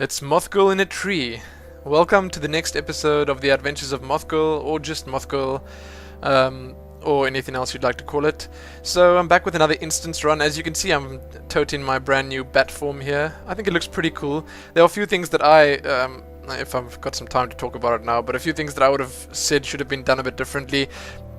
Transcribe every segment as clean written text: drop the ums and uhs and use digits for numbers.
It's Mothgirl in a tree. Welcome to the next episode of the Adventures of Mothgirl, or just Mothgirl, or anything else you'd like to call it. So I'm back with another instance run. As you can see, I'm toting my brand new bat form here. I think it looks pretty cool. There are a few things that if I've got some time to talk about it now, but a few things that I would have said should have been done a bit differently.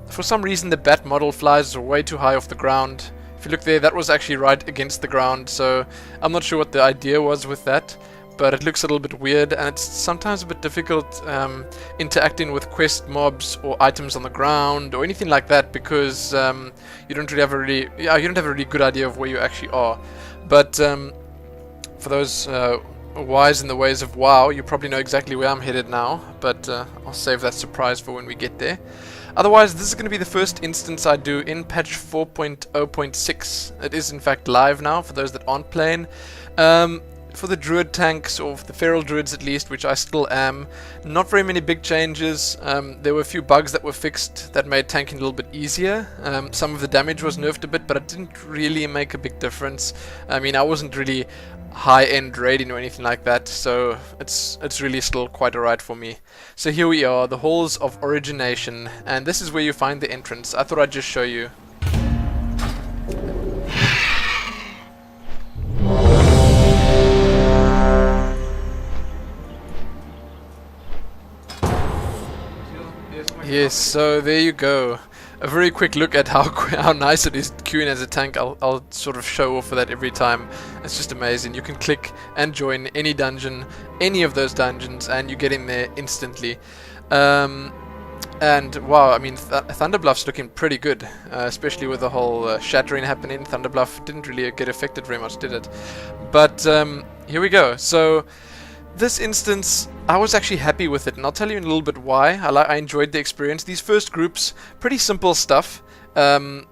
For some reason, the bat model flies way too high off the ground. If you look there, that was actually right against the ground, so I'm not sure what the idea was with that. But it looks a little bit weird, and it's sometimes a bit difficult interacting with quest mobs or items on the ground or anything like that, because you don't have a really good idea of where you actually are. But for those wise in the ways of WoW, you probably know exactly where I'm headed now. But I'll save that surprise for when we get there. Otherwise, this is going to be the first instance I do in patch 4.0.6. It is in fact live now for those that aren't playing. For the druid tanks, or the feral druids at least, which I still am, not very many big changes. There were a few bugs that were fixed that made tanking a little bit easier. Some of the damage was nerfed a bit, but it didn't really make a big difference. I mean, I wasn't really high-end raiding or anything like that, so it's really still quite alright for me. So here we are, the Halls of Origination, and this is where you find the entrance. I thought I'd just show you. Yes, so there you go. A very quick look at how nice it is queuing as a tank. I'll sort of show off for that every time. It's just amazing. You can click and join any dungeon, any of those dungeons, and you get in there instantly. And wow, I mean, Thunderbluff's looking pretty good, especially with the whole shattering happening. Thunderbluff didn't really get affected very much, did it? But here we go. So this instance, I was actually happy with it, and I'll tell you in a little bit why. I enjoyed the experience. These first groups, pretty simple stuff. This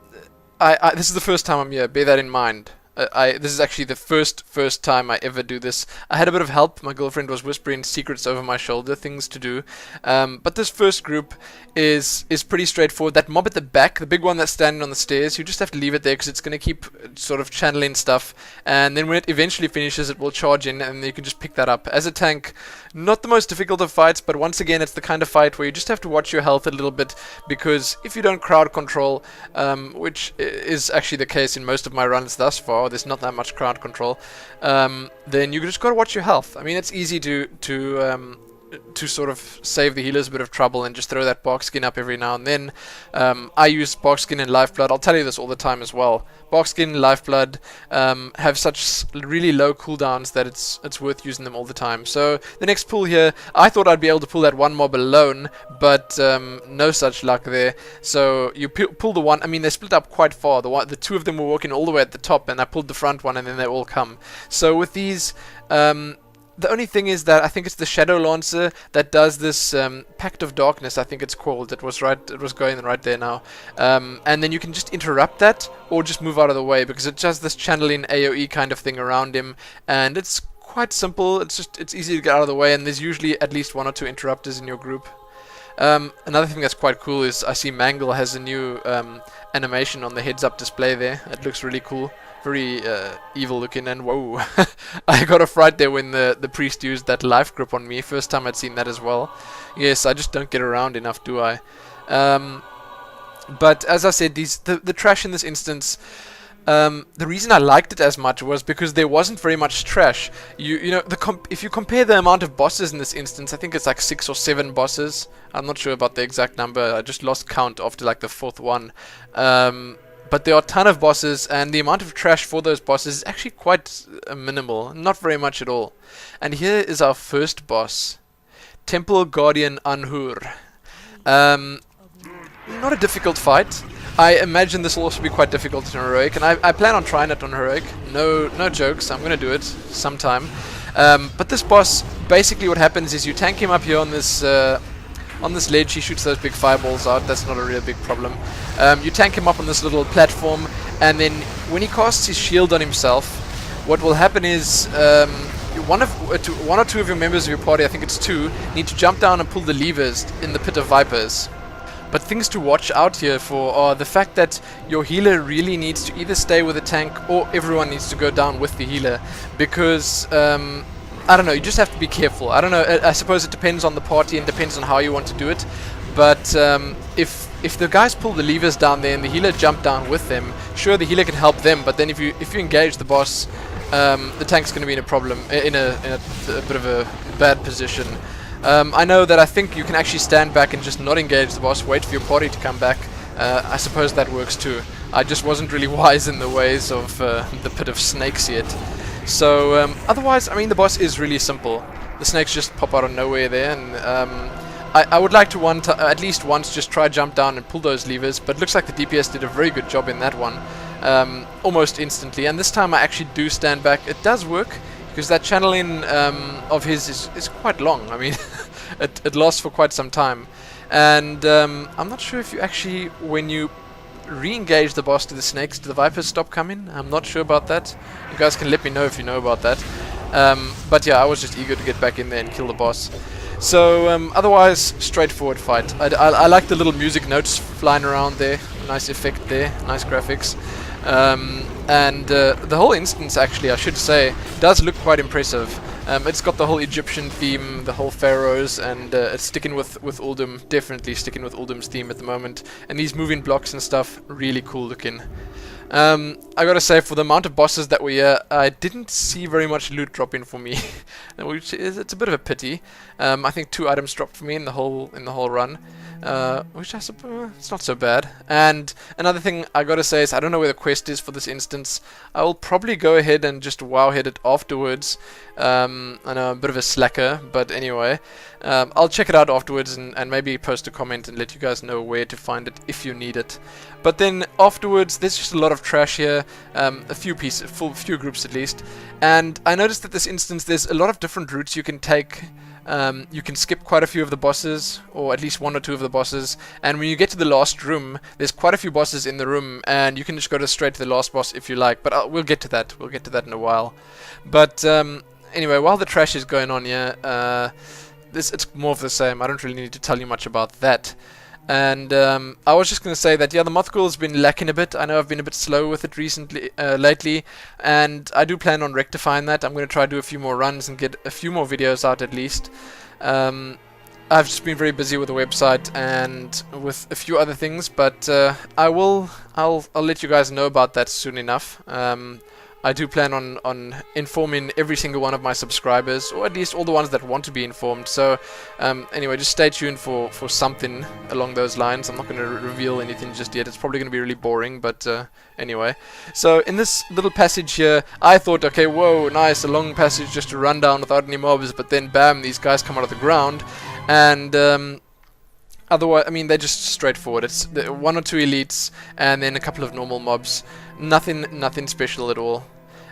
is the first time I'm here, bear that in mind. This is actually the first time I ever do this. I had a bit of help. My girlfriend was whispering secrets over my shoulder, things to do. But this first group is pretty straightforward. That mob at the back, the big one that's standing on the stairs, you just have to leave it there because it's going to keep sort of channeling stuff. And then when it eventually finishes, it will charge in, and you can just pick that up. As a tank, not the most difficult of fights, but once again, it's the kind of fight where you just have to watch your health a little bit, because if you don't crowd control, which is actually the case in most of my runs thus far, there's not that much crowd control, then you just got to watch your health. I mean, it's easy to sort of save the healers a bit of trouble and just throw that bark skin up every now and then. I use bark skin and lifeblood. I'll tell you this all the time as well. Bark skin and lifeblood have such really low cooldowns that it's worth using them all the time. So the next pull here, I thought I'd be able to pull that one mob alone, but no such luck there. So you pull the one. I mean, they split up quite far. The two of them were walking all the way at the top, and I pulled the front one, and then they all come. So with these, the only thing is that I think it's the Shadow Lancer that does this Pact of Darkness, I think it's called. It was going right there now. And then you can just interrupt that, or just move out of the way, because it does this channeling AoE kind of thing around him, and it's quite simple. It's easy to get out of the way, and there's usually at least one or two interrupters in your group. Another thing that's quite cool is I see Mangle has a new animation on the heads-up display there. It looks really cool. Very evil looking, and whoa. I got a fright there when the priest used that life grip on me. First time I'd seen that as well. Yes, I just don't get around enough, do I? But as I said, the trash in this instance, the reason I liked it as much was because there wasn't very much trash. You know, if you compare the amount of bosses in this instance, I think it's like 6 or 7 bosses. I'm not sure about the exact number. I just lost count after like the 4th one. But there are a ton of bosses, and the amount of trash for those bosses is actually quite minimal. Not very much at all. And here is our first boss, Temple Guardian Anhur. Not a difficult fight. I imagine this will also be quite difficult in Heroic, and I plan on trying it on Heroic. No jokes, I'm going to do it sometime. But this boss, basically what happens is you tank him up here on this ledge. He shoots those big fireballs out. That's not a real big problem. You tank him up on this little platform, and then when he casts his shield on himself, what will happen is one or two of your members of your party, I think it's 2, need to jump down and pull the levers in the Pit of Vipers. But things to watch out here for are the fact that your healer really needs to either stay with the tank, or everyone needs to go down with the healer, because I don't know, you just have to be careful. I don't know, I suppose it depends on the party and depends on how you want to do it. But if the guys pull the levers down there and the healer jump down with them, sure, the healer can help them, but then if you engage the boss, the tank's going to be in a problem, in a bit of a bad position. I know that I think you can actually stand back and just not engage the boss, wait for your party to come back. I suppose that works too. I just wasn't really wise in the ways of the pit of snakes yet. So otherwise, I mean, the boss is really simple. The snakes just pop out of nowhere there, and I would like to at least once just try jump down and pull those levers, but looks like the DPS did a very good job in that one, almost instantly. And this time I actually do stand back. It does work, because that channeling of his is quite long. I mean, it lasts for quite some time. And I'm not sure if you actually, when you re-engage the boss to the snakes, do the vipers stop coming? I'm not sure about that. You guys can let me know if you know about that. But yeah, I was just eager to get back in there and kill the boss. So otherwise, straightforward fight. I like the little music notes flying around there. Nice effect there, nice graphics. And the whole instance, actually, I should say, does look quite impressive. It's got the whole Egyptian theme, the whole pharaohs, and it's sticking with Uldum, definitely sticking with Uldum's theme at the moment. And these moving blocks and stuff, really cool looking. I gotta say, for the amount of bosses that were here, I didn't see very much loot dropping for me, which is, it's a bit of a pity. I think 2 items dropped for me in the whole run, which I suppose it's not so bad. And another thing I gotta say is I don't know where the quest is for this instance. I will probably go ahead and just WoW hit it afterwards. I know I'm a bit of a slacker, but anyway, I'll check it out afterwards and maybe post a comment and let you guys know where to find it if you need it. But then afterwards, there's just a lot of trash here, a few pieces, few groups at least. And I noticed that this instance, there's a lot of different routes you can take. You can skip quite a few of the bosses, or at least 1 or 2 of the bosses. And when you get to the last room, there's quite a few bosses in the room, and you can just go straight to the last boss if you like. But we'll get to that. We'll get to that in a while. But anyway, while the trash is going on here, it's more of the same. I don't really need to tell you much about that. And I was just going to say that, yeah, the Mothgirl has been lacking a bit. I know I've been a bit slow with it lately, and I do plan on rectifying that. I'm going to try to do a few more runs and get a few more videos out at least. I've just been very busy with the website and with a few other things, but I'll let you guys know about that soon enough. I do plan on informing every single one of my subscribers, or at least all the ones that want to be informed. So anyway, just stay tuned for something along those lines. I'm not going to reveal anything just yet. It's probably going to be really boring, but anyway. So in this little passage here, I thought, okay, whoa, nice, a long passage just to run down without any mobs, but then bam, these guys come out of the ground, and otherwise, I mean, they're just straightforward. It's 1 or 2 elites, and then a couple of normal mobs. Nothing special at all.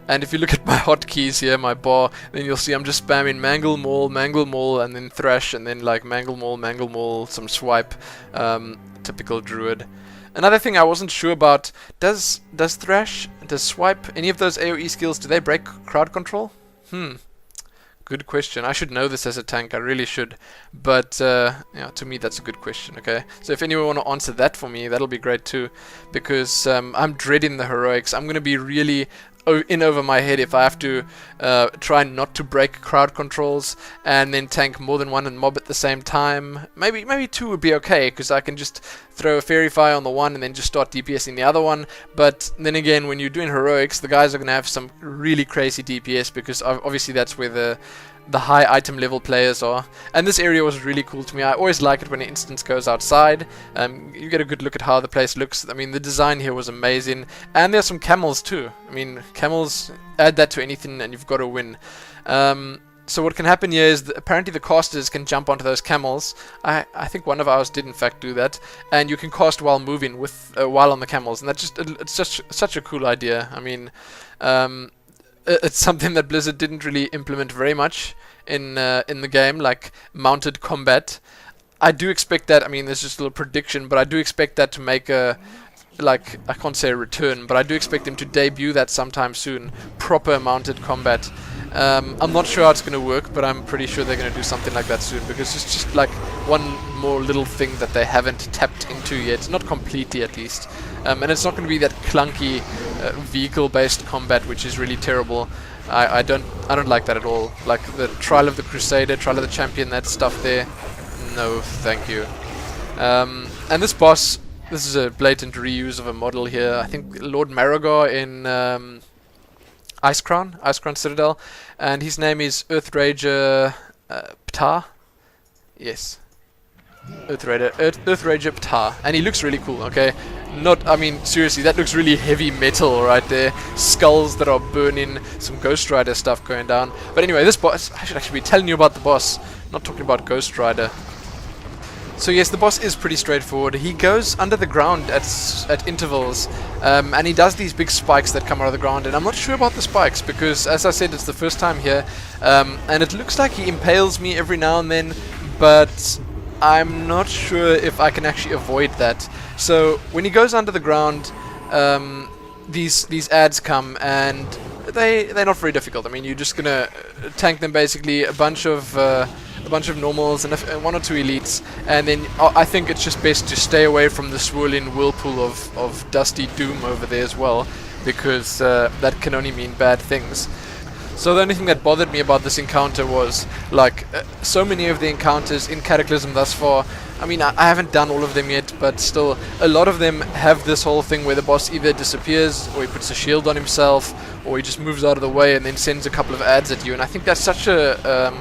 And if you look at my hotkeys here, my bar, then you'll see I'm just spamming Mangle Maul, and then Thrash, and then like Mangle Maul, some Swipe, typical Druid. Another thing I wasn't sure about, does Thrash, does Swipe, any of those AoE skills, do they break crowd control? Good question. I should know this as a tank, I really should. But yeah, to me that's a good question, okay? So if anyone want to answer that for me, that'll be great too. Because I'm dreading the heroics. I'm going to be really in over my head if I have to try not to break crowd controls and then tank more than one and mob at the same time. Maybe 2 would be okay, because I can just throw a Fairy Fire on the one and then just start DPSing the other one. But then again, when you're doing heroics, the guys are going to have some really crazy DPS, because obviously that's where the high item level players are. And this area was really cool to me. I always like it when an instance goes outside. You get a good look at how the place looks. I mean, the design here was amazing. And there's some camels too. I mean, camels, add that to anything and you've got to win. So what can happen here is that apparently the casters can jump onto those camels. I think one of ours did in fact do that. And you can cast while moving, while on the camels. And it's just such a cool idea. I mean, it's something that Blizzard didn't really implement very much in the game, like mounted combat. I do expect that. I mean, there's just a little prediction, but I do expect that to make a, like, I can't say a return, but I do expect them to debut that sometime soon. Proper mounted combat. I'm not sure how it's going to work, but I'm pretty sure they're going to do something like that soon, because it's just like one more little thing that they haven't tapped into yet, not completely at least. And it's not going to be that clunky vehicle-based combat, which is really terrible. I don't like that at all. Like the Trial of the Crusader, Trial of the Champion, that stuff there. No, thank you. And this boss, this is a blatant reuse of a model here. I think Lord Maragor in Icecrown Citadel, and his name is Earthrager Ptah. Yes, Earthrager Ptah, and he looks really cool. Okay, I mean seriously, that looks really heavy metal right there. Skulls that are burning, some Ghost Rider stuff going down. But anyway, this boss, I should actually be telling you about the boss, not talking about Ghost Rider. So yes, the boss is pretty straightforward. He goes under the ground at intervals, and he does these big spikes that come out of the ground. And I'm not sure about the spikes because, as I said, it's the first time here, and it looks like he impales me every now and then, but I'm not sure if I can actually avoid that. So when he goes under the ground, these ads come, and they're not very difficult. I mean, you're just gonna tank them basically, a bunch of normals and one or two elites, and then I think it's just best to stay away from the swirling whirlpool of dusty doom over there as well, because that can only mean bad things. So the only thing that bothered me about this encounter was, like, so many of the encounters in Cataclysm thus far, I mean, I haven't done all of them yet, but still, a lot of them have this whole thing where the boss either disappears, or he puts a shield on himself, or he just moves out of the way and then sends a couple of ads at you, and I think that's such a...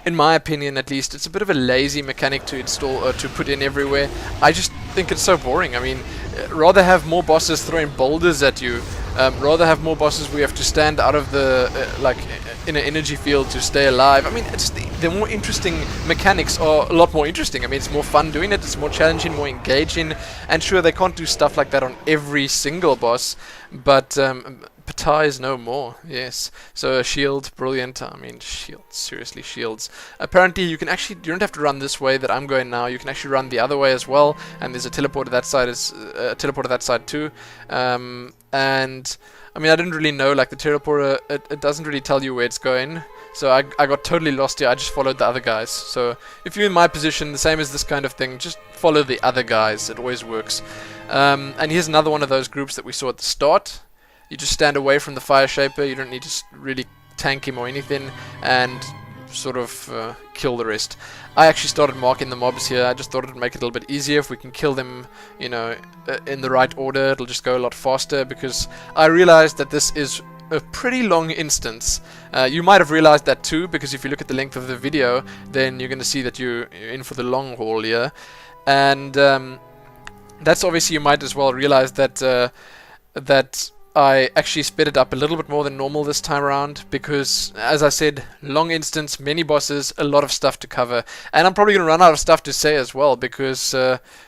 in my opinion at least, it's a bit of a lazy mechanic to install or to put in everywhere. I just think it's so boring. I mean, rather have more bosses throwing boulders at you, rather have more bosses where you have to stand out of the, like, in an energy field to stay alive. I mean, it's the more interesting mechanics are a lot more interesting. I mean, it's more fun doing it, it's more challenging, more engaging, and sure, they can't do stuff like that on every single boss, but Ptah is no more, yes. So a shield, brilliant. I mean, shields, seriously, shields. Apparently, you don't have to run this way that I'm going now. You can actually run the other way as well, and there's a teleporter that side, that side too. And I mean, I didn't really know, like the teleporter, it doesn't really tell you where it's going. So I got totally lost here. I just followed the other guys. So if you're in my position, the same as this kind of thing, just follow the other guys. It always works. And here's another one of those groups that we saw at the start. You just stand away from the Fire Shaper. You don't need to really tank him or anything, and sort of kill the rest. I actually started marking the mobs here. I just thought it'd make it a little bit easier if we can kill them, you know, in the right order. It'll just go a lot faster, because I realized that this is a pretty long instance. You might have realized that too, because if you look at the length of the video, then you're going to see that you're in for the long haul here. And that's obviously, you might as well realize that that I actually sped it up a little bit more than normal this time around, because, as I said, long instance, many bosses, a lot of stuff to cover, and I'm probably going to run out of stuff to say as well, because,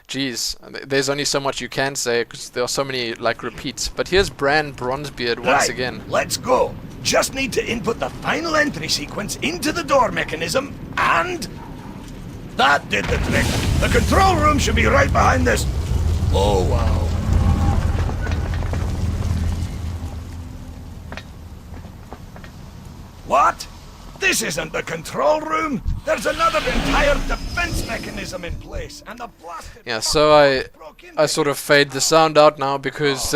geez, there's only so much you can say, because there are so many, like, repeats. But here's Bran Bronzebeard once again. Let's go. Just need to input the final entry sequence into the door mechanism, and... that did the trick. The control room should be right behind this. Oh, wow. What? This isn't the control room. There's another entire defense mechanism in place, and the blasted... Yeah, so I sort of fade the sound out now, because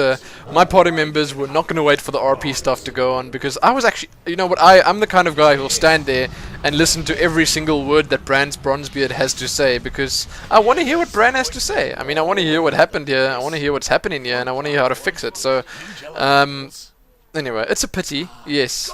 my party members were not going to wait for the RP stuff to go on, because I was actually, you know what, I'm the kind of guy who'll stand there and listen to every single word that Bran's Bronzebeard has to say, because I want to hear what Bran has to say. I mean, I want to hear what happened here, I want to hear what's happening here, and I want to hear how to fix it. So, anyway, it's a pity, yes.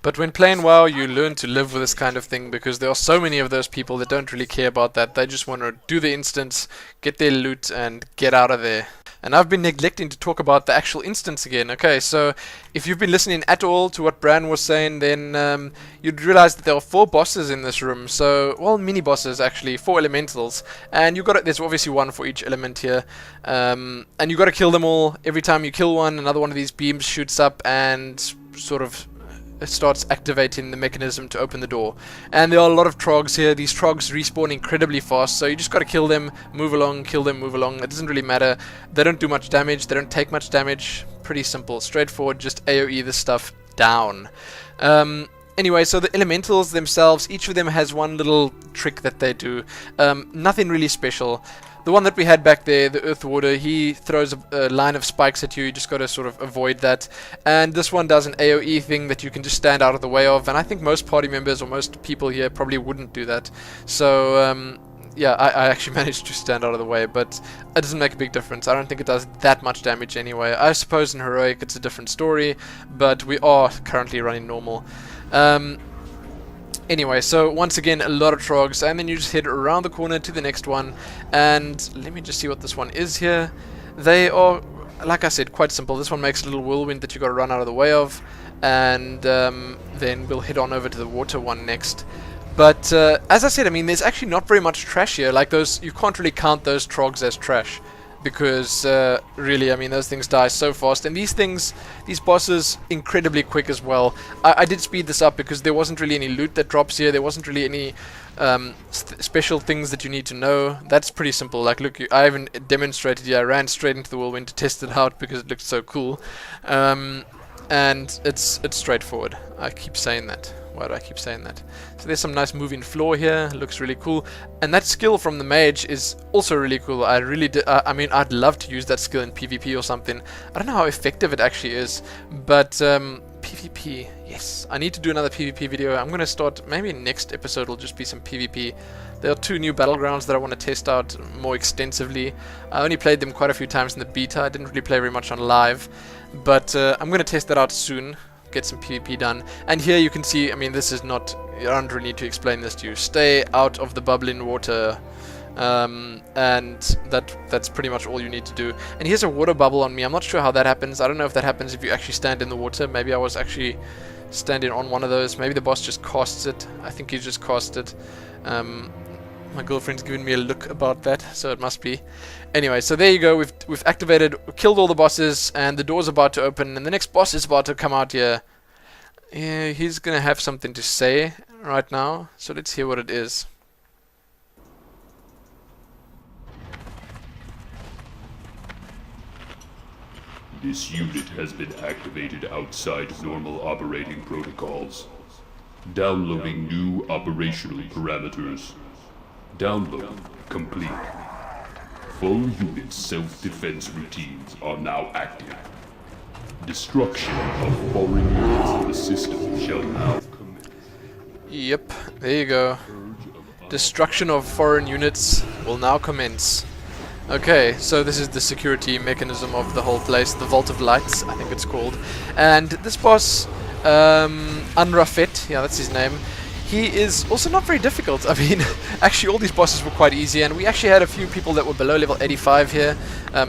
But when playing WoW, you learn to live with this kind of thing, because there are so many of those people that don't really care about that. They just want to do the instance, get their loot, and get out of there. And I've been neglecting to talk about the actual instance again. Okay, so if you've been listening at all to what Bran was saying, then you'd realize that there are 4 bosses in this room. So, well, mini bosses actually, 4 elementals, and there's obviously one for each element here. And you got to kill them all. Every time you kill one, another one of these beams shoots up and sort of it starts activating the mechanism to open the door. And there are a lot of trogs here. These trogs respawn incredibly fast, so you just got to kill them, move along, kill them, move along. It doesn't really matter. They don't do much damage, they don't take much damage. Pretty simple, straightforward, just AoE this stuff down. Anyway, so the elementals themselves, each of them has one little trick that they do. Nothing really special. The one that we had back there, the Earth Warder, he throws a line of spikes at you. You just got to sort of avoid that. And this one does an AoE thing that you can just stand out of the way of. And I think most party members or most people here probably wouldn't do that. So yeah, I actually managed to stand out of the way, but it doesn't make a big difference. I don't think it does that much damage anyway. I suppose in Heroic it's a different story, but we are currently running normal. Anyway, so once again, a lot of trogs, and then you just head around the corner to the next one, and let me just see what this one is here. They are, like I said, quite simple. This one makes a little whirlwind that you got to run out of the way of, and then we'll head on over to the water one next. But as I said, I mean, there's actually not very much trash here. Like those, you can't really count those trogs as trash, because really, I mean, those things die so fast, and these things, these bosses, incredibly quick as well. I did speed this up because there wasn't really any loot that drops here. There wasn't really any special things that you need to know. That's pretty simple. Like, look, I haven't demonstrated yet. I ran straight into the whirlwind to test it out because it looked so cool, and it's straightforward. I keep saying that. Why do I keep saying that? So there's some nice moving floor here. Looks really cool. And that skill from the mage is also really cool. I really I mean, I'd love to use that skill in PvP or something. I don't know how effective it actually is, but PvP, yes. I need to do another PvP video. I'm going to start, maybe next episode will just be some PvP. There are 2 new battlegrounds that I want to test out more extensively. I only played them quite a few times in the beta. I didn't really play very much on live, but I'm going to test that out soon. Get some PvP done. And here you can see, I mean, this is not, I don't really need to explain this to you. Stay out of the bubbling water, and that's pretty much all you need to do. And here's a water bubble on me. I'm not sure how that happens. I don't know if that happens if you actually stand in the water. Maybe I was actually standing on one of those. Maybe the boss just casts it. I think he just cast it. My girlfriend's giving me a look about that, so it must be. Anyway, so there you go. We've activated, killed all the bosses, and the door's about to open, and the next boss is about to come out here. Yeah, he's gonna have something to say right now, so let's hear what it is. This unit has been activated outside normal operating protocols. Downloading new operational parameters. Download complete. Full unit self-defense routines are now active. Destruction of foreign units in the system shall now commence. Yep, there you go. Destruction of foreign units will now commence. Okay, so this is the security mechanism of the whole place, the Vault of Lights, I think it's called. And this boss, Anraphet, yeah, that's his name. He is also not very difficult. I mean, actually all these bosses were quite easy, and we actually had a few people that were below level 85 here,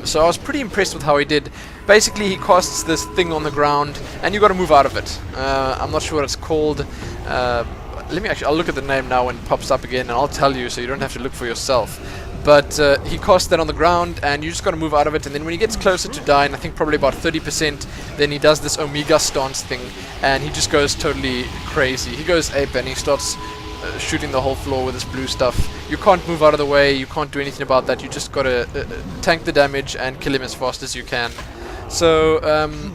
so I was pretty impressed with how he did. Basically, he casts this thing on the ground, and you got to move out of it. I'm not sure what it's called. Let me actually, I'll look at the name now when it pops up again, and I'll tell you, so you don't have to look for yourself. But he casts that on the ground, and you just got to move out of it, and then when he gets closer to dying, I think probably about 30%, then he does this Omega stance thing, and he just goes totally crazy. He goes ape, and he starts shooting the whole floor with this blue stuff. You can't move out of the way, you can't do anything about that, you just got to tank the damage and kill him as fast as you can. So,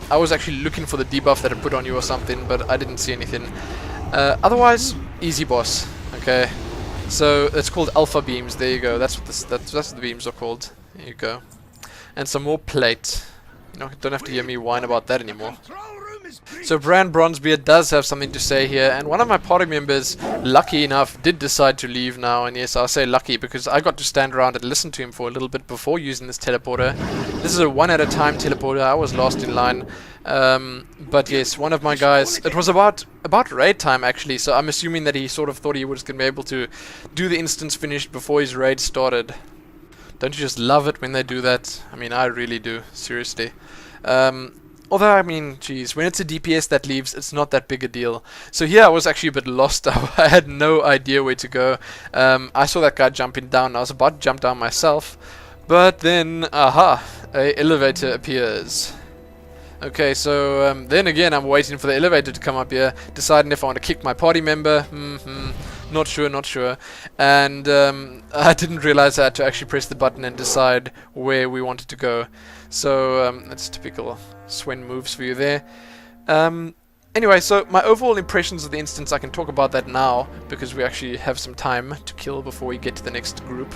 I was actually looking for the debuff that it put on you or something, but I didn't see anything. Otherwise, easy boss, okay? So it's called alpha beams. There you go. That's what that's what the beams are called. There you go. And some more plate. You don't have to hear me whine about that anymore. So Brand Bronzebeard does have something to say here, and one of my party members, lucky enough, did decide to leave now. And yes, I'll say lucky because I got to stand around and listen to him for a little bit before using this teleporter. This is a one at a time teleporter. I was last in line. But yes, one of my guys, it was about raid time actually, so I'm assuming that he sort of thought he was going to be able to do the instance finish before his raid started. Don't you just love it when they do that? I mean, I really do, seriously. Although, I mean, geez, when it's a DPS that leaves, it's not that big a deal. So here I was actually a bit lost. I had no idea where to go. I saw that guy jumping down. I was about to jump down myself, but then, aha, an elevator appears. Okay, so then again, I'm waiting for the elevator to come up here, deciding if I want to kick my party member. Not sure. And I didn't realize I had to actually press the button and decide where we wanted to go. So that's typical Swen moves for you there. Anyway, so my overall impressions of the instance, I can talk about that now, because we actually have some time to kill before we get to the next group.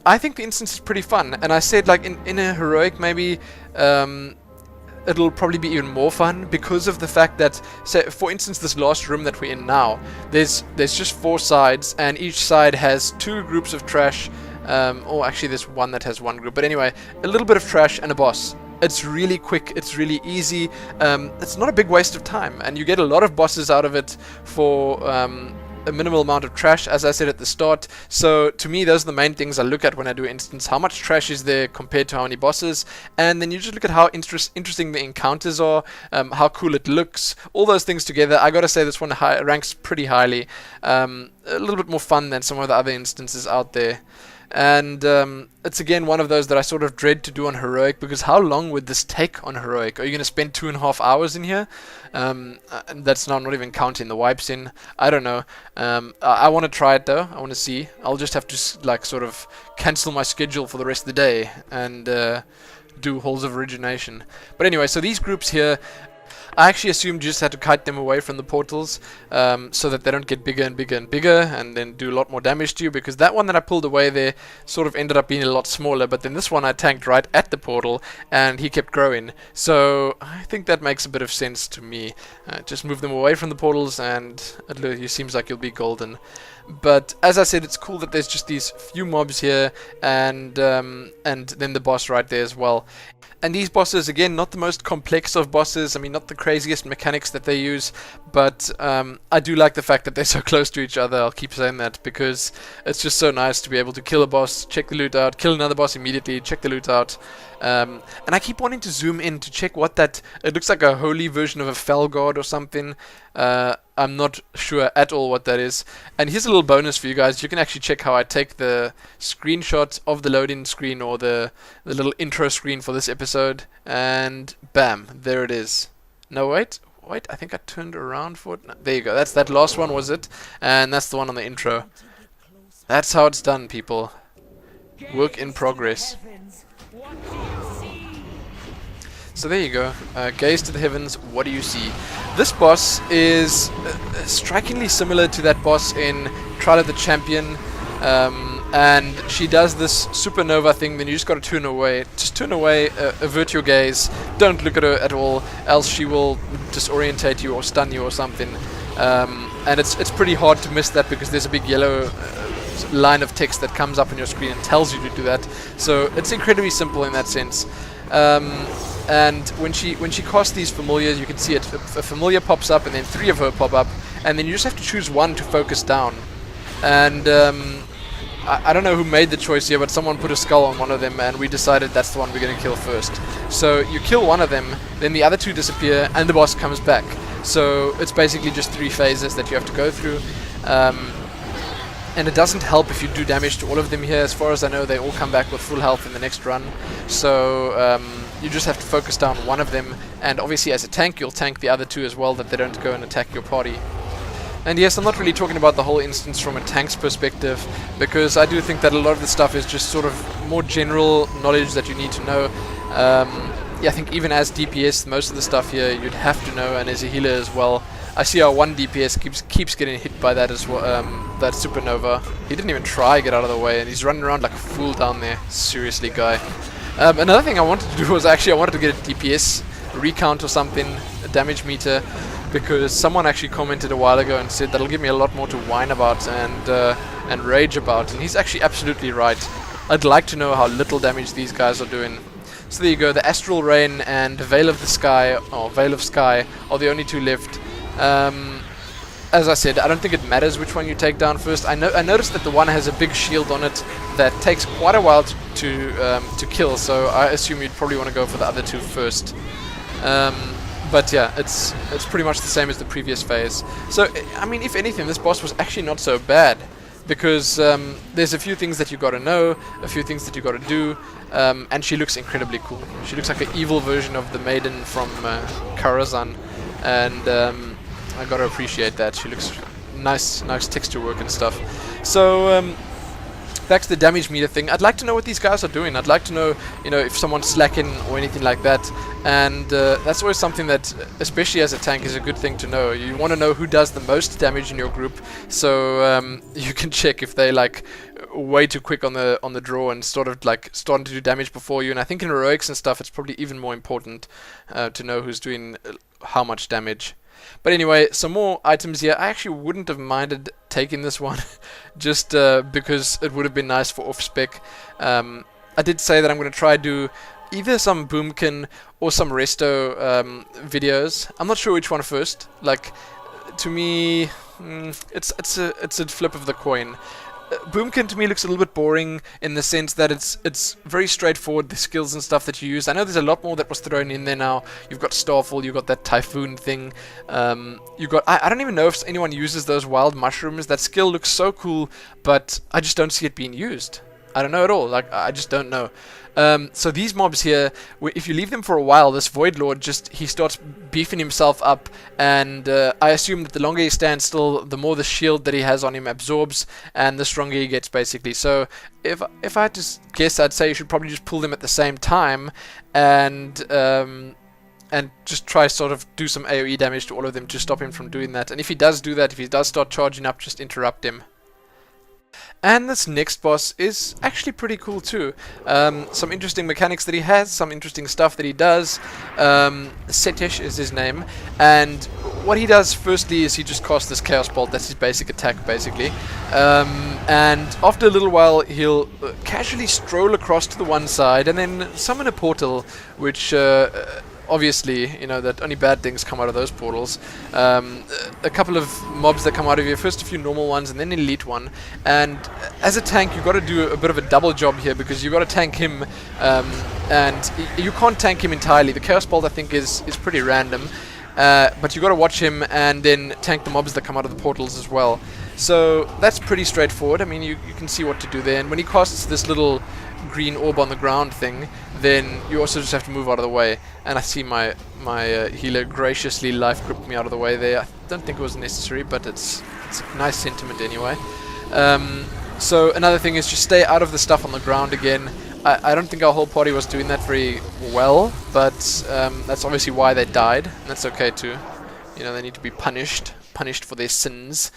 I think the instance is pretty fun, and I said like in a heroic maybe it'll probably be even more fun because of the fact that, say, for instance, this last room that we're in now, there's just 4 sides, and each side has 2 groups of trash, or actually there's one that has 1 group, but anyway, a little bit of trash and a boss. It's really quick, it's really easy, it's not a big waste of time, and you get a lot of bosses out of it for a minimal amount of trash, as I said at the start. So to me, those are the main things I look at when I do instance. How much trash is there compared to how many bosses, and then you just look at how interesting the encounters are, how cool it looks, all those things together. I gotta say this one ranks pretty highly, a little bit more fun than some of the other instances out there. And it's again one of those that I sort of dread to do on heroic, because how long would this take on heroic? Are you going to spend 2.5 hours in here? And that's not even counting the wipes in. I don't know. I want to try it though. I want to see. I'll just have to like sort of cancel my schedule for the rest of the day and do Halls of Origination. But anyway, so these groups here, I actually assumed you just had to kite them away from the portals so that they don't get bigger and bigger and bigger and then do a lot more damage to you, because that one that I pulled away there sort of ended up being a lot smaller, but then this one I tanked right at the portal and he kept growing. So I think that makes a bit of sense to me. Just move them away from the portals and it seems like you'll be golden. But as I said, it's cool that there's just these few mobs here and then the boss right there as well. And these bosses, again, not the most complex of bosses. I mean, not the craziest mechanics that they use, but I do like the fact that they're so close to each other. I'll keep saying that because it's just so nice to be able to kill a boss, check the loot out, kill another boss immediately, check the loot out. And I keep wanting to zoom in to check what that... It looks like a holy version of a fell god or something. I'm not sure at all what that is. And here's a little bonus for you guys. You can actually check how I take the screenshot of the loading screen or the little intro screen for this episode. And bam, there it is. No, wait, I think I turned around for it. No, there you go. That's that last one, was it? And that's the one on the intro. That's how it's done, people. Work in progress. So there you go. Gaze to the heavens, what do you see? This boss is strikingly similar to that boss in Trial of the Champion. And she does this supernova thing, then you just gotta turn away. Just turn away, avert your gaze, don't look at her at all, else she will disorientate you or stun you or something. And it's pretty hard to miss that because there's a big yellow line of text that comes up on your screen and tells you to do that. So it's incredibly simple in that sense. And when she casts these familiars, you can see it. A familiar pops up, and then 3 of her pop up, and then you just have to choose one to focus down. And I don't know who made the choice here, but someone put a skull on one of them, and we decided that's the one we're going to kill first. So you kill one of them, then the other 2 disappear, and the boss comes back. So it's basically just 3 phases that you have to go through. And it doesn't help if you do damage to all of them here. As far as I know, they all come back with full health in the next run. So you just have to focus down one of them. And obviously as a tank, you'll tank the other 2 as well, that they don't go and attack your party. And yes, I'm not really talking about the whole instance from a tank's perspective, because I do think that a lot of the stuff is just sort of more general knowledge that you need to know. Yeah, I think even as DPS, most of the stuff here you'd have to know, and as a healer as well. I see our one DPS keeps getting hit by that as well, that supernova. He didn't even try to get out of the way, and he's running around like a fool down there. Seriously, guy. Another thing I wanted to do was I wanted to get a DPS recount or something, a damage meter, because someone actually commented a while ago and said that'll give me a lot more to whine about and rage about, and he's actually absolutely right. I'd like to know how little damage these guys are doing. So there you go, the Astral Rain and Veil of the Sky, or Veil of Sky, are the only 2 left. As I said, I don't think it matters which one you take down first. I noticed that the one has a big shield on it that takes quite a while to kill, so I assume you'd probably want to go for the other 2 first. But yeah, it's pretty much the same as the previous phase. So, I mean, if anything, this boss was actually not so bad, because there's a few things that you gotta know, a few things that you gotta do, and she looks incredibly cool. She looks like an evil version of the maiden from Karazhan, and I gotta appreciate that. She looks nice texture work and stuff. So back to the damage meter thing. I'd like to know what these guys are doing. I'd like to know, if someone's slacking or anything like that. And that's always something that, especially as a tank, is a good thing to know. You want to know who does the most damage in your group, so you can check if they way too quick on the draw and sort of like starting to do damage before you. And I think in heroics and stuff, it's probably even more important to know who's doing how much damage. But anyway, some more items here. I actually wouldn't have minded taking this one, just because it would have been nice for off-spec. I did say that I'm going to try do either some Boomkin or some Resto videos. I'm not sure which one first. Like, to me, it's a flip of the coin. Boomkin to me looks a little bit boring in the sense that it's very straightforward, the skills and stuff that you use. I know there's a lot more that was thrown in there now. You've got Starfall, you've got that Typhoon thing. You've got I don't even know if anyone uses those wild mushrooms. That skill looks so cool, but I just don't see it being used. I don't know at all. Like, I just don't know. So these mobs here, if you leave them for a while, this Void Lord he starts beefing himself up, and I assume that the longer he stands still, the more the shield that he has on him absorbs, and the stronger he gets, basically. So if I had to guess, I'd say you should probably just pull them at the same time, and just try sort of do some AoE damage to all of them to stop him from doing that. And if he does do that, if he does start charging up, just interrupt him. And this next boss is actually pretty cool too. Some interesting mechanics that he has, some interesting stuff that he does. Setesh is his name, and what he does firstly is he just casts this Chaos Bolt. That's his basic attack, basically. And after a little while, he'll casually stroll across to the one side and then summon a portal, which obviously, you know, that only bad things come out of those portals. A couple of mobs that come out of here, first a few normal ones and then an elite one. And as a tank, you've got to do a bit of a double job here, because you've got to tank him, and you can't tank him entirely. The Chaos Bolt, I think, is pretty random, but you've got to watch him and then tank the mobs that come out of the portals as well. So that's pretty straightforward. I mean, you can see what to do there. And when he casts this little green orb on the ground thing, then you also just have to move out of the way. And I see my healer graciously life gripped me out of the way there. I don't think it was necessary, but it's a nice sentiment anyway. So another thing is just stay out of the stuff on the ground again. I don't think our whole party was doing that very well, but that's obviously why they died. And that's okay too. You know, they need to be punished for their sins.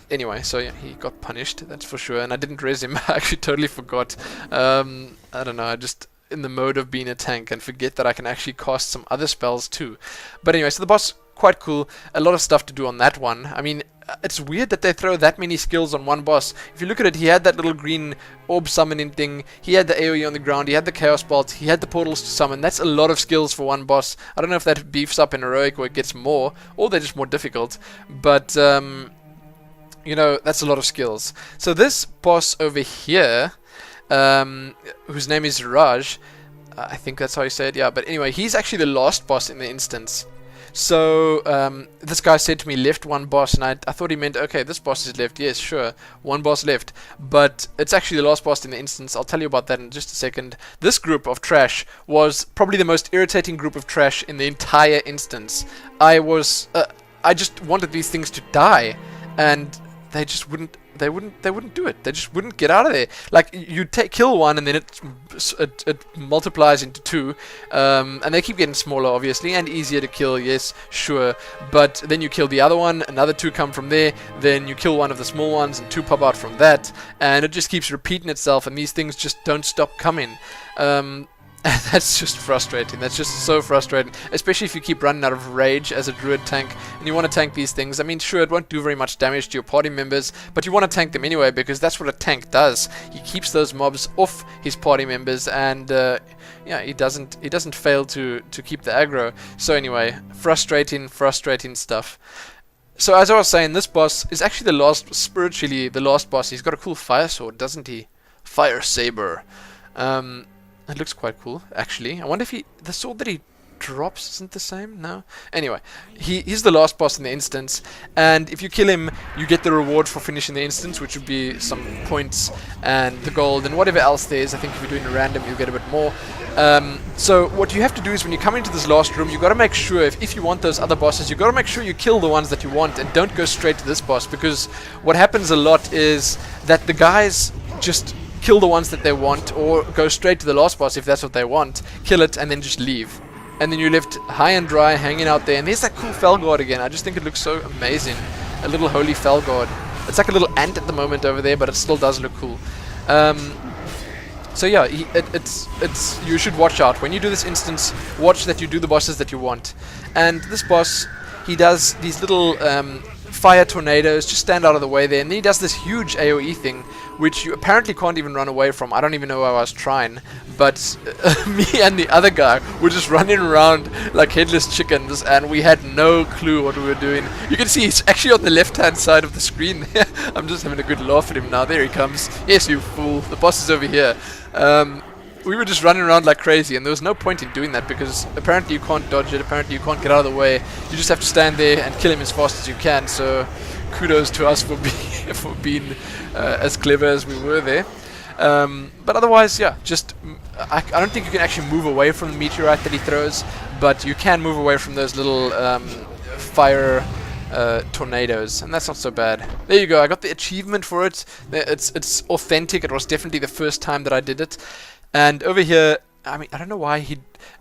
Anyway, so yeah, he got punished, that's for sure, and I didn't res him. I actually totally forgot. I don't know, I just in the mode of being a tank and forget that I can actually cast some other spells too. But anyway, so the boss, quite cool. A lot of stuff to do on that one. I mean, it's weird that they throw that many skills on one boss. If you look at it, he had that little green orb summoning thing, he had the AoE on the ground, he had the Chaos Bolt, he had the portals to summon. That's a lot of skills for one boss. I don't know if that beefs up in heroic or it gets more, or they're just more difficult, but you know, that's a lot of skills. So this boss over here, whose name is Rajh, I think that's how you say it, yeah, but anyway, he's actually the last boss in the instance. So this guy said to me, left one boss, and I thought he meant, okay, this boss is left. Yes, sure, one boss left, but it's actually the last boss in the instance. I'll tell you about that in just a second. This group of trash was probably the most irritating group of trash in the entire instance. I just wanted these things to die, and they just wouldn't do it. They just wouldn't get out of there. Like, you kill one and then it multiplies into two, and they keep getting smaller, obviously, and easier to kill, yes, sure, but then you kill the other one, another two come from there, then you kill one of the small ones and two pop out from that, and it just keeps repeating itself, and these things just don't stop coming. That's just frustrating. That's just so frustrating, especially if you keep running out of rage as a druid tank and you want to tank these things. I mean, sure, it won't do very much damage to your party members, but you want to tank them anyway, because that's what a tank does. He keeps those mobs off his party members, and yeah, he doesn't fail to keep the aggro. So anyway, frustrating stuff. So as I was saying, this boss is actually spiritually the last boss. He's got a cool fire sword, doesn't he? Fire saber. It looks quite cool, actually. I wonder if the sword that he drops isn't the same? No? Anyway, he's the last boss in the instance, and if you kill him, you get the reward for finishing the instance, which would be some points and the gold and whatever else there is. I think if you're doing a random, you'll get a bit more. So what you have to do is when you come into this last room, you've got to make sure, if you want those other bosses, you've got to make sure you kill the ones that you want and don't go straight to this boss, because what happens a lot is that the guys just kill the ones that they want, or go straight to the last boss if that's what they want, kill it, and then just leave. And then you're left high and dry, hanging out there. And there's that cool Felguard again. I just think it looks so amazing. A little holy Felguard. It's like a little ant at the moment over there, but it still does look cool. So yeah, it's you should watch out when you do this instance. Watch that you do the bosses that you want. And this boss, he does these little fire tornadoes, just stand out of the way there, and then he does this huge AoE thing, which you apparently can't even run away from. I don't even know why I was trying, but me and the other guy were just running around like headless chickens, and we had no clue what we were doing. You can see he's actually on the left-hand side of the screen there. I'm just having a good laugh at him now. There he comes. Yes, you fool. The boss is over here. We were just running around like crazy, and there was no point in doing that because apparently you can't dodge it, apparently you can't get out of the way. You just have to stand there and kill him as fast as you can. So kudos to us for being as clever as we were there. But otherwise, yeah, just I don't think you can actually move away from the meteorite that he throws, but you can move away from those little fire tornadoes, and that's not so bad. There you go. I got the achievement for it. It's authentic. It was definitely the first time that I did it. And over here, I mean, I don't know why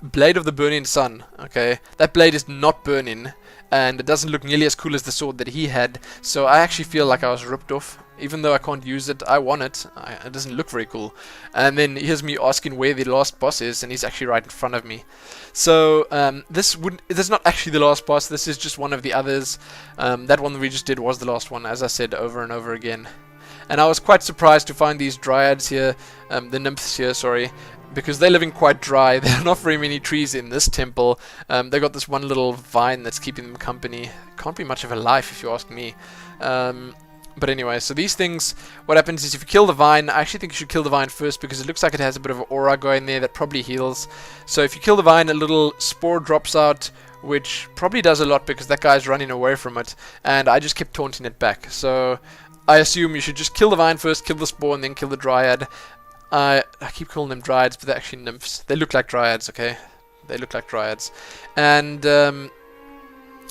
Blade of the Burning Sun. Okay, that blade is not burning, and it doesn't look nearly as cool as the sword that he had. So I actually feel like I was ripped off. Even though I can't use it, I want it. It doesn't look very cool. And then here's me asking where the last boss is, and he's actually right in front of me. So this is not actually the last boss. This is just one of the others. That one that we just did was the last one, as I said over and over again. And I was quite surprised to find these dryads here, the nymphs here, sorry, because they're living quite dry. There are not very many trees in this temple. They got this one little vine that's keeping them company. Can't be much of a life if you ask me. But anyway, so these things, what happens is if you kill the vine, I actually think you should kill the vine first because it looks like it has a bit of an aura going there that probably heals. So if you kill the vine, a little spore drops out, which probably does a lot because that guy's running away from it. And I just kept taunting it back. So I assume you should just kill the vine first, kill the spore, and then kill the dryad. I keep calling them dryads, but they're actually nymphs. They look like dryads, okay? They look like dryads. And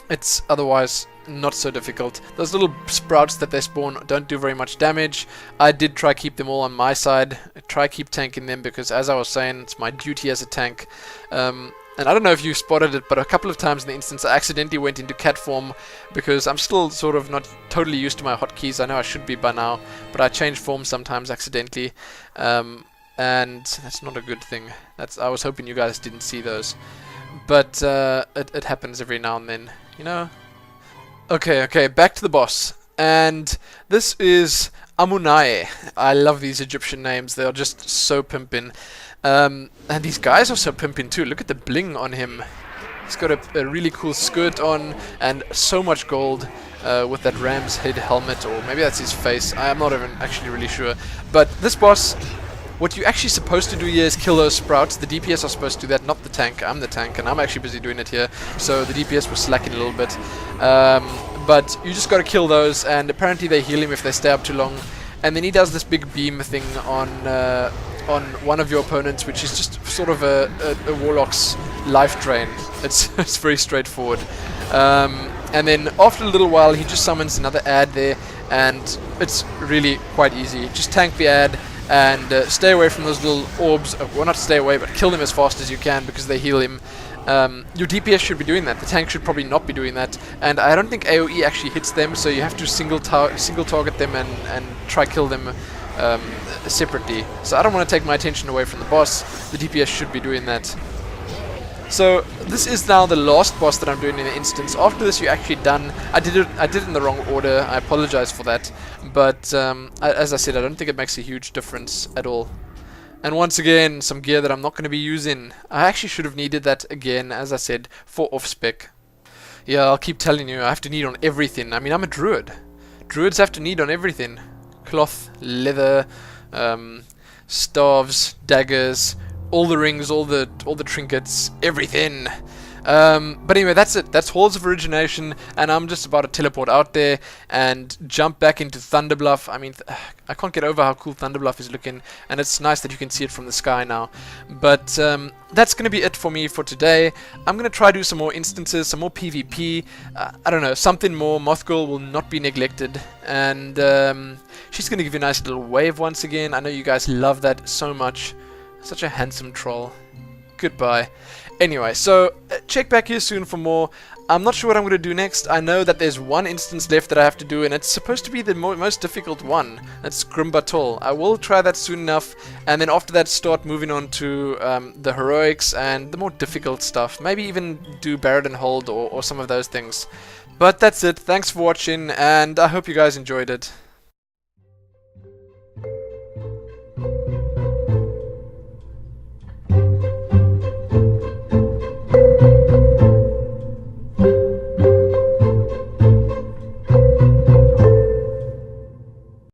it's otherwise not so difficult. Those little sprouts that they spawn don't do very much damage. I did try keep them all on my side. Try keep tanking them because, as I was saying, it's my duty as a tank. And I don't know if you spotted it, but a couple of times in the instance I accidentally went into cat form because I'm still sort of not totally used to my hotkeys. I know I should be by now, but I change form sometimes accidentally. And that's not a good thing. I was hoping you guys didn't see those. But it happens every now and then, you know? Okay, back to the boss. And this is Ammunae. I love these Egyptian names. They are just so pimpin'. And these guys are so pimpin' too. Look at the bling on him. He's got a really cool skirt on and so much gold with that ram's head helmet, or maybe that's his face. I am not even actually really sure. But this boss, what you're actually supposed to do here is kill those sprouts. The DPS are supposed to do that, not the tank. I'm the tank, and I'm actually busy doing it here. So the DPS was slacking a little bit. But you just got to kill those, and apparently they heal him if they stay up too long. And then he does this big beam thing on one of your opponents, which is just sort of a warlock's life drain. It's very straightforward. And then after a little while, he just summons another ad there, and it's really quite easy. Just tank the ad and stay away from those little orbs. Well, not stay away, but kill them as fast as you can because they heal him. Your DPS should be doing that. The tank should probably not be doing that. And I don't think AoE actually hits them, so you have to single target them and try kill them separately. So I don't want to take my attention away from the boss. The DPS should be doing that. So this is now the last boss that I'm doing in the instance. After this, you're actually done. I did it in the wrong order. I apologize for that. But as I said, I don't think it makes a huge difference at all. And once again, some gear that I'm not going to be using. I actually should have needed that again, as I said, for off-spec. Yeah, I'll keep telling you, I have to need on everything. I mean, I'm a druid. Druids have to need on everything. Cloth, leather, staves, daggers, all the rings, all the trinkets, everything. But anyway, that's it. That's Halls of Origination, and I'm just about to teleport out there and jump back into Thunderbluff. I mean, I can't get over how cool Thunderbluff is looking, and it's nice that you can see it from the sky now. But that's going to be it for me for today. I'm going to try do some more instances, some more PvP. I don't know, something more. Mothgirl will not be neglected, and she's going to give you a nice little wave once again. I know you guys love that so much. Such a handsome troll. goodbye. Anyway, so check back here soon for more. I'm not sure what I'm going to do next. I know that there's one instance left that I have to do, and it's supposed to be the most difficult one. That's Grimbatol. I will try that soon enough, and then after that start moving on to the heroics and the more difficult stuff. Maybe even do Barrett and Hold or some of those things. But that's it. Thanks for watching, and I hope you guys enjoyed it.